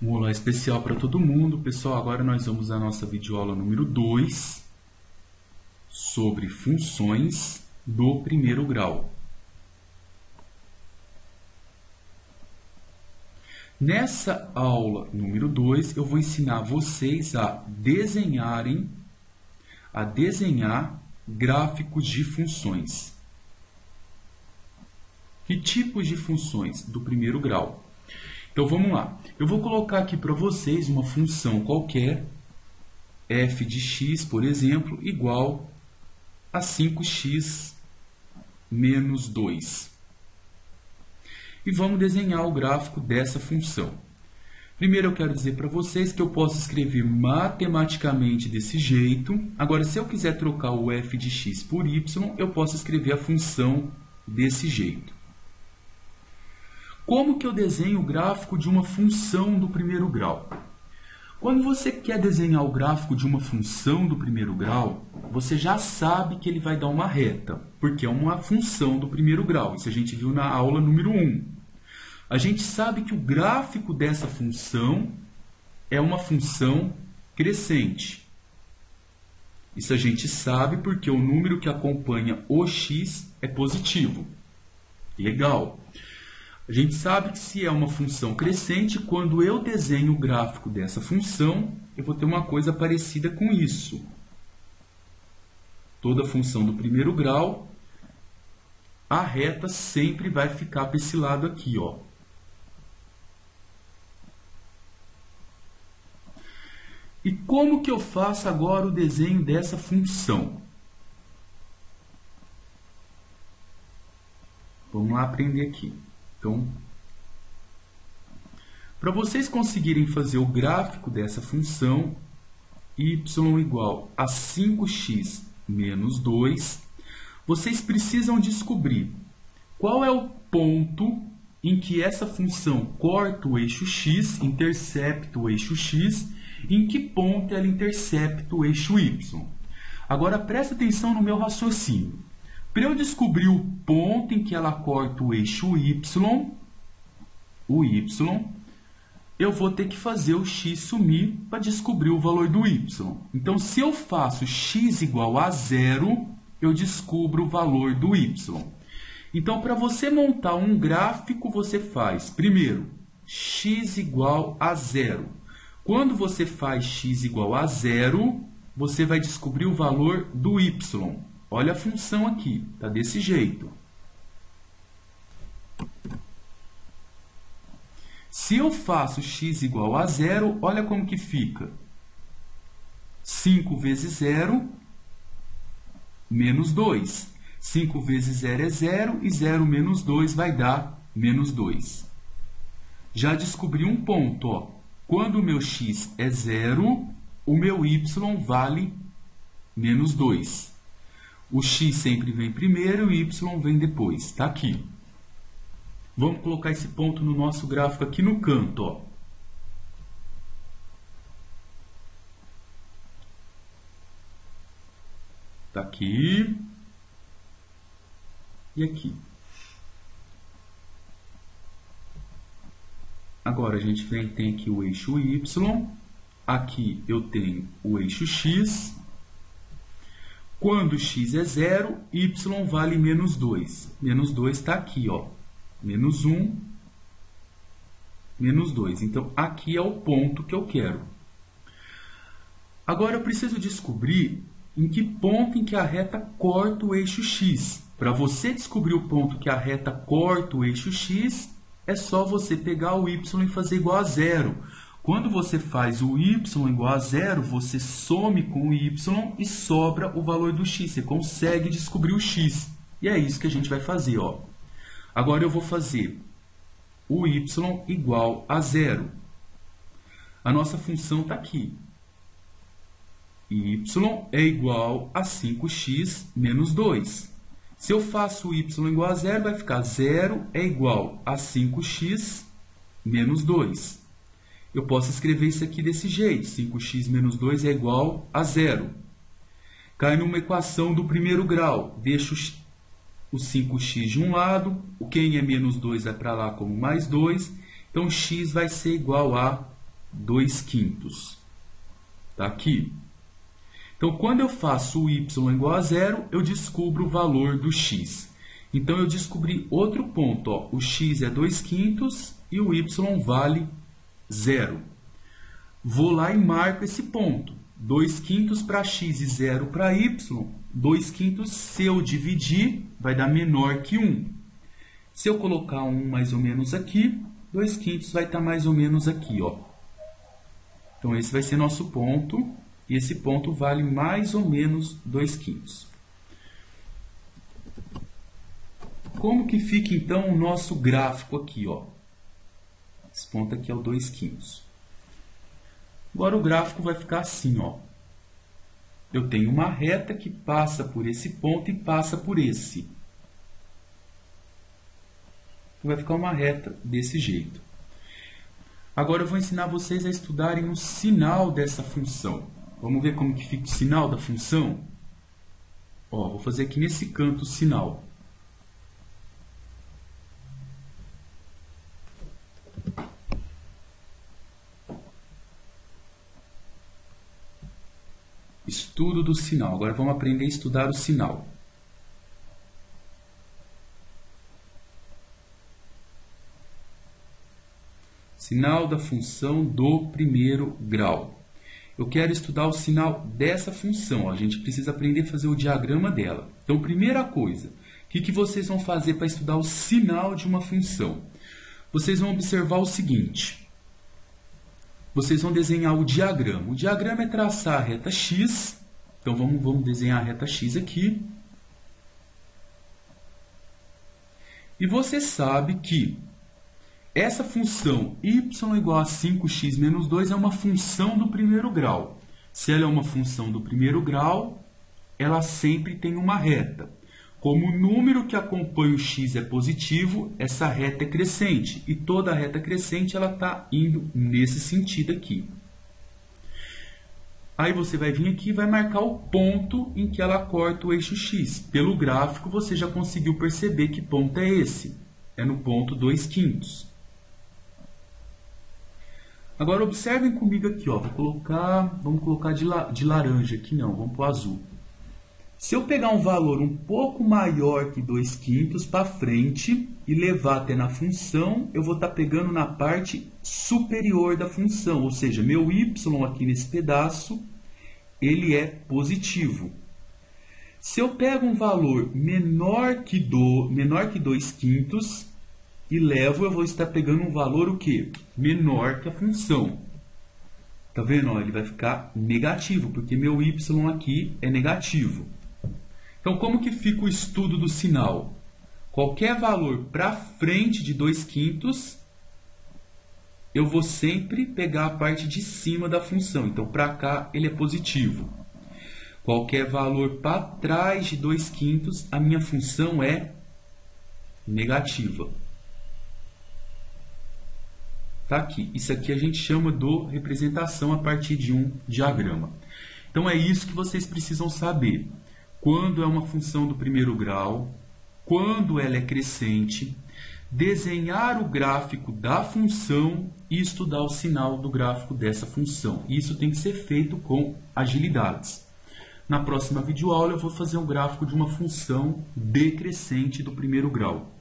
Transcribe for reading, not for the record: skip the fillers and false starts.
Um olá especial para todo mundo. Pessoal, agora nós vamos à nossa videoaula número 2 sobre funções do primeiro grau. Nessa aula número 2, eu vou ensinar vocês a desenhar gráficos de funções. Que tipos de funções do primeiro grau? Então vamos lá. Eu vou colocar aqui para vocês uma função qualquer, f de x, por exemplo, igual a 5x menos 2. E vamos desenhar o gráfico dessa função. Primeiro eu quero dizer para vocês que eu posso escrever matematicamente desse jeito. Agora, se eu quiser trocar o f de x por y, eu posso escrever a função desse jeito. Como que eu desenho o gráfico de uma função do primeiro grau? Quando você quer desenhar o gráfico de uma função do primeiro grau, você já sabe que ele vai dar uma reta, porque é uma função do primeiro grau. Isso a gente viu na aula número 1. A gente sabe que o gráfico dessa função é uma função crescente. Isso a gente sabe porque o número que acompanha o x é positivo. Legal. A gente sabe que se é uma função crescente, quando eu desenho o gráfico dessa função, eu vou ter uma coisa parecida com isso. Toda função do primeiro grau, a reta sempre vai ficar para esse lado aqui, ó. E como que eu faço agora o desenho dessa função? Vamos lá aprender aqui. Então, para vocês conseguirem fazer o gráfico dessa função, y igual a 5x menos 2, vocês precisam descobrir qual é o ponto em que essa função corta o eixo x, intercepta o eixo x, e em que ponto ela intercepta o eixo y. Agora, presta atenção no meu raciocínio. Para eu descobrir o ponto em que ela corta o eixo y, eu vou ter que fazer o x sumir para descobrir o valor do y. Então, se eu faço x igual a 0, eu descubro o valor do y. Então, para você montar um gráfico, você faz, primeiro, x igual a 0. Quando você faz x igual a 0, você vai descobrir o valor do y. Olha a função aqui, está desse jeito. Se eu faço x igual a 0, olha como que fica. 5 vezes 0, menos 2. 5 vezes 0 é 0, e 0 menos 2 vai dar menos 2. Já descobri um ponto, ó. Quando o meu x é 0, o meu y vale menos 2. O x sempre vem primeiro e o y vem depois. Está aqui. Vamos colocar esse ponto no nosso gráfico aqui no canto, ó. Está aqui. E aqui. Agora, a gente tem aqui o eixo y. Aqui eu tenho o eixo x. Quando x é 0, y vale menos 2. Menos 2 está aqui, ó. Menos 1, menos 2. Então, aqui é o ponto que eu quero. Agora, eu preciso descobrir em que ponto em que a reta corta o eixo x. Para você descobrir o ponto que a reta corta o eixo x, é só você pegar o y e fazer igual a 0. Quando você faz o y igual a 0, você some com o y e sobra o valor do x. Você consegue descobrir o x. E é isso que a gente vai fazer, ó. Agora eu vou fazer o y igual a 0. A nossa função está aqui. Y é igual a 5x menos 2. Se eu faço o y igual a 0, vai ficar 0 é igual a 5x menos 2. Eu posso escrever isso aqui desse jeito. 5x menos 2 é igual a 0. Cai numa equação do primeiro grau. Deixo o 5x de um lado. O quem é menos 2 vai para lá como mais 2. Então, x vai ser igual a 2/5. Está aqui. Então, quando eu faço o y igual a zero, eu descubro o valor do x. Então, eu descobri outro ponto. Ó. O x é 2/5 e o y vale 0. Vou lá e marco esse ponto. 2/5 para x e 0 para y. 2/5, se eu dividir, vai dar menor que 1. Se eu colocar 1 mais ou menos aqui, 2/5 vai estar mais ou menos aqui. Ó. Então, esse vai ser nosso ponto. E esse ponto vale mais ou menos 2/5. Como que fica, então, o nosso gráfico aqui? Ó? Esse ponto aqui é o 2/5. Agora, o gráfico vai ficar assim. Ó. Eu tenho uma reta que passa por esse ponto e passa por esse. Vai ficar uma reta desse jeito. Agora, eu vou ensinar vocês a estudarem o sinal dessa função. Vamos ver como que fica o sinal da função? Ó, vou fazer aqui nesse canto o sinal. Estudo do sinal. Agora vamos aprender a estudar o sinal. Sinal da função do primeiro grau. Eu quero estudar o sinal dessa função. A gente precisa aprender a fazer o diagrama dela. Então, primeira coisa, o que vocês vão fazer para estudar o sinal de uma função? Vocês vão observar o seguinte. Vocês vão desenhar o diagrama. O diagrama é traçar a reta x. Então, vamos desenhar a reta x aqui. E você sabe que essa função y igual a 5x menos 2 é uma função do primeiro grau. Se ela é uma função do primeiro grau, ela sempre tem uma reta. Como o número que acompanha o x é positivo, essa reta é crescente. E toda reta crescente ela está indo nesse sentido aqui. Aí você vai vir aqui e vai marcar o ponto em que ela corta o eixo x. Pelo gráfico você já conseguiu perceber que ponto é esse. É no ponto 2/5. Agora, observem comigo aqui, ó. Vamos colocar de laranja aqui, não, vamos para o azul. Se eu pegar um valor um pouco maior que 2/5 para frente e levar até na função, eu vou estar pegando na parte superior da função, ou seja, meu y aqui nesse pedaço, ele é positivo. Se eu pego um valor menor que 2/5 e levo, eu vou estar pegando um valor o quê? Menor que a função. Tá vendo? Ó, ele vai ficar negativo, porque meu y aqui é negativo. Então, como que fica o estudo do sinal? Qualquer valor para frente de 2/5, eu vou sempre pegar a parte de cima da função. Então, para cá, ele é positivo. Qualquer valor para trás de 2/5, a minha função é negativa. Tá aqui. Isso aqui a gente chama de representação a partir de um diagrama. Então, é isso que vocês precisam saber. Quando é uma função do primeiro grau, quando ela é crescente, desenhar o gráfico da função e estudar o sinal do gráfico dessa função. Isso tem que ser feito com agilidades. Na próxima videoaula eu vou fazer um gráfico de uma função decrescente do primeiro grau.